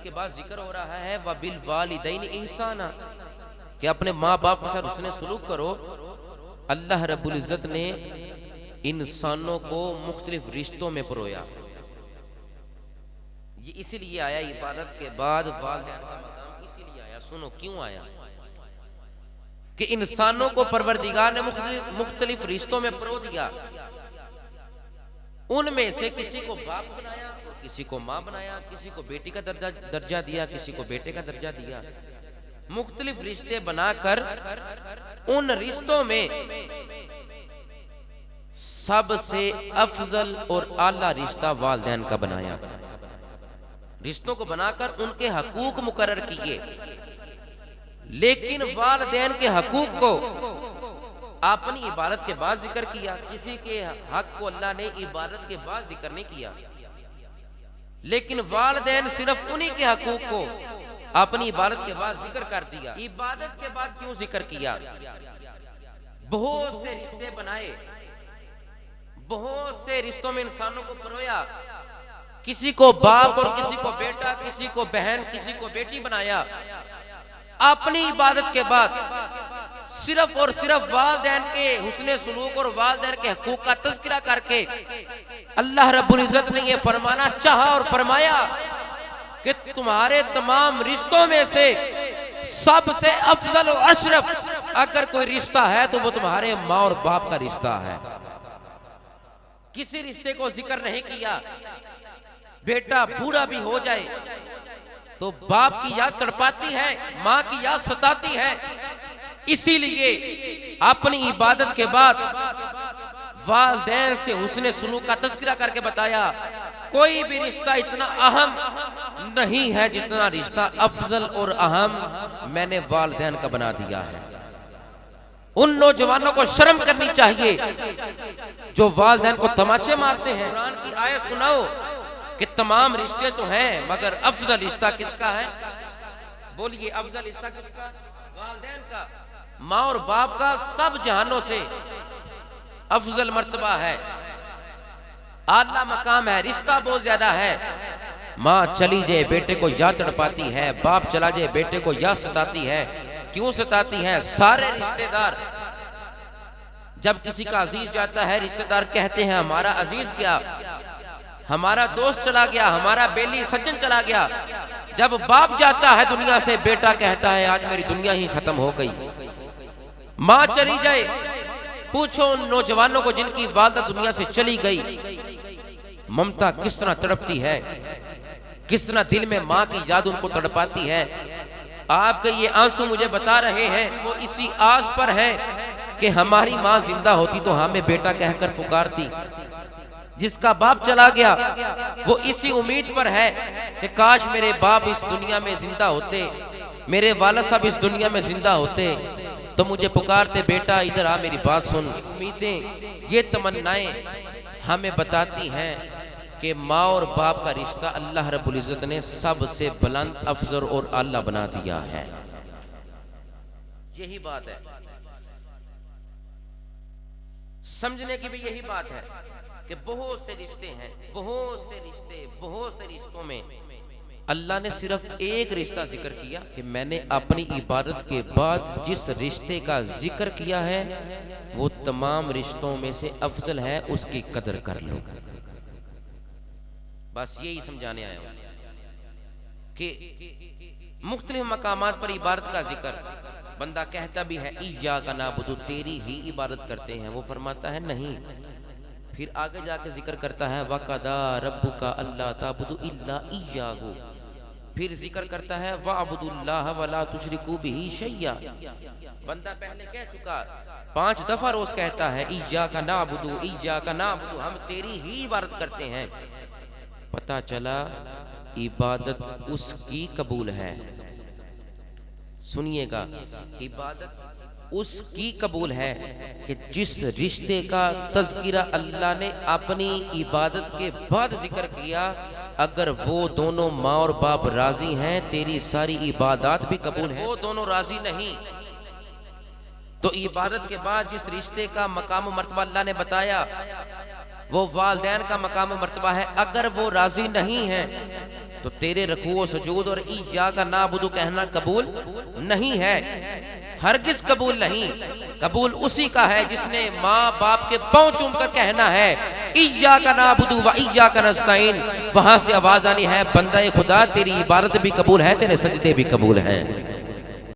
के बाद जिक्र हो रहा है व बिल वालिदैन ihsana, कि अपने माँ बाप के साथ उसने सुलूक करो। अल्लाह रब्बुल इज्जत ने इंसानों को मुख्तलिफ रिश्तों में परोया। ये इसीलिए आया इबादत के बाद वालिदैन का मकाम, इसीलिए आया। सुनो क्यों आया, कि इंसानों को परवरदिगार ने मुख्तलिफ रिश्तों में परो दिया। उनमें से किसी को बाप बनाया और किसी को माँ बनाया, किसी को बेटी का दर्जा दिया, किसी को बेटे का दर्जा दिया। मुख्तलिफ रिश्ते बनाकर उन रिश्तों में सबसे अफजल और आला रिश्ता वालिदैन का बनाया। रिश्तों को बनाकर उनके हकूक मुकर्रर किए, लेकिन वालिदैन के हकूक को अपनी इबादत के बाद जिक्र किया। किसी के हक को अल्लाह ने इबादत के बाद जिक्र नहीं किया, लेकिन वालिदैन सिर्फ उन्हीं के हकूक को अपनी इबादत के बाद जिक्र कर दिया। इबादत के बाद क्यों जिक्र किया? बहुत से रिश्ते बनाए, बहुत से रिश्तों में इंसानों को परोया। किसी को बाप और किसी को बेटा, किसी को बहन, किसी को बेटी बनाया। अपनी इबादत के बाद सिर्फ और सिर्फ वालिदैन के हुस्ने सुलूक और वालिदैन के हकूक का तज़किरा करके अल्लाह रब्बुल इज्जत ने यह फरमाना चाहा और फरमाया कि तुम्हारे तमाम रिश्तों में से सबसे अफजल और अशरफ अगर कोई रिश्ता है तो वो तुम्हारे माँ और बाप का रिश्ता है। किसी रिश्ते को जिक्र नहीं किया। बेटा बूढ़ा भी हो जाए तो बाप की याद तड़पाती है, माँ की याद सताती है। इसीलिए अपनी इबादत के बाद वालिदैन से हुस्ने सुलूक का तज़किरा करके बताया कोई भी रिश्ता इतना अहम नहीं है जितना रिश्ता अफजल और अहम मैंने वालिदैन का बना दिया है। उन नौजवानों को शर्म करनी चाहिए जो वालिदैन को तमाचे मारते हैं। कुरान की आयत सुनाओ कि तमाम रिश्ते तो हैं, मगर अफजल रिश्ता किसका है? बोलिए, अफजल रिश्ता किसका? वालिदैन का। माँ और बाप का सब जहानों से अफजल मर्तबा है, आला मकाम है, रिश्ता बहुत ज्यादा है। माँ चली जाए बेटे को याद तड़पाती है, बाप चला जाए बेटे को याद सताती है। क्यों सताती है? सारे रिश्तेदार जब किसी का अजीज जाता है, रिश्तेदार कहते हैं हमारा अजीज क्या, हमारा दोस्त चला गया, हमारा बेली सज्जन चला गया। जब बाप जाता है दुनिया से, बेटा कहता है आज मेरी दुनिया ही खत्म हो गई। माँ चली जाए, पूछो उन नौजवानों को जिनकी वालिदा दुनिया से चली गई, ममता किस तरह तड़पती है, किस तरह दिल में माँ की याद उनको तड़पाती है। आपके ये आंसू मुझे बता रहे हैं वो इसी आस पर है कि हमारी माँ जिंदा होती तो हमें बेटा कहकर पुकारती। जिसका बाप चला गया वो इसी उम्मीद पर है कि काश मेरे बाप इस दुनिया में जिंदा होते, मेरे वालिद साहब इस दुनिया में जिंदा होते तो मुझे पुकारते, बेटा इधर आ मेरी बात सुन। उम्मीदें, ये तमन्नाएं हमें बताती हैं कि माँ और बाप का रिश्ता अल्लाह रब्बुल इज्जत ने सबसे बुलंद, अफजल और आला बना दिया है। यही बात है, समझने की भी यही बात है कि बहुत से रिश्ते हैं, बहुत से रिश्ते, बहुत से रिश्तों में अल्लाह ने सिर्फ एक रिश्ता जिक्र किया कि मैंने अपनी इबादत के बाद जिस रिश्ते का जिक्र किया है वो तमाम रिश्तों में से अफजल है, उसकी कदर कर लो। बस यही समझाने आया हूं कि मुख्तलिफ मकामात पर इबादत का जिक्र बंदा कहता भी है इय्याका नअबुदु, तेरी ही इबादत करते हैं। वो फरमाता है नहीं, फिर आगे जाके जिक्र करता है वक़दा रब्बुका अल्ला ताबुदु इल्ला इय्याहु, फिर जिक्र करता है वअबुदुल्लाह वला तुशरिकू बिही शैया। बंदा पहले कह चुका, 5 दफा रोज कहता है इय्याका नअबुदु, इय्याका नअबुदु, हम तेरी ही इबादत करते हैं। पता चला इबादत उसकी कबूल है। सुनिएगा, इबादत उसकी कबूल है कि जिस रिश्ते का तज़किरा अल्लाह ने अपनी इबादत के बाद जिक्र किया, अगर वो दोनों माँ और बाप राजी हैं तेरी सारी इबादत भी कबूल है। वो दोनों राजी नहीं तो इबादत के बाद जिस रिश्ते का मकाम मर्तबा अल्लाह ने बताया वो वालिदैन का मकाम मर्तबा है। अगर वो राजी नहीं है तो तेरे रकू सजूद और इय्या का नाबुदु कहना कबूल नहीं है, हरगिज कबूल नहीं। कबूल उसी का है जिसने माँ बाप के पांव चूम कर कहना है इय्या का नाबुदु व इय्या का नस्ताइन। वहां से आवाज आनी है बंदा खुदा तेरी इबादत भी कबूल है, तेरे सजदे भी कबूल हैं।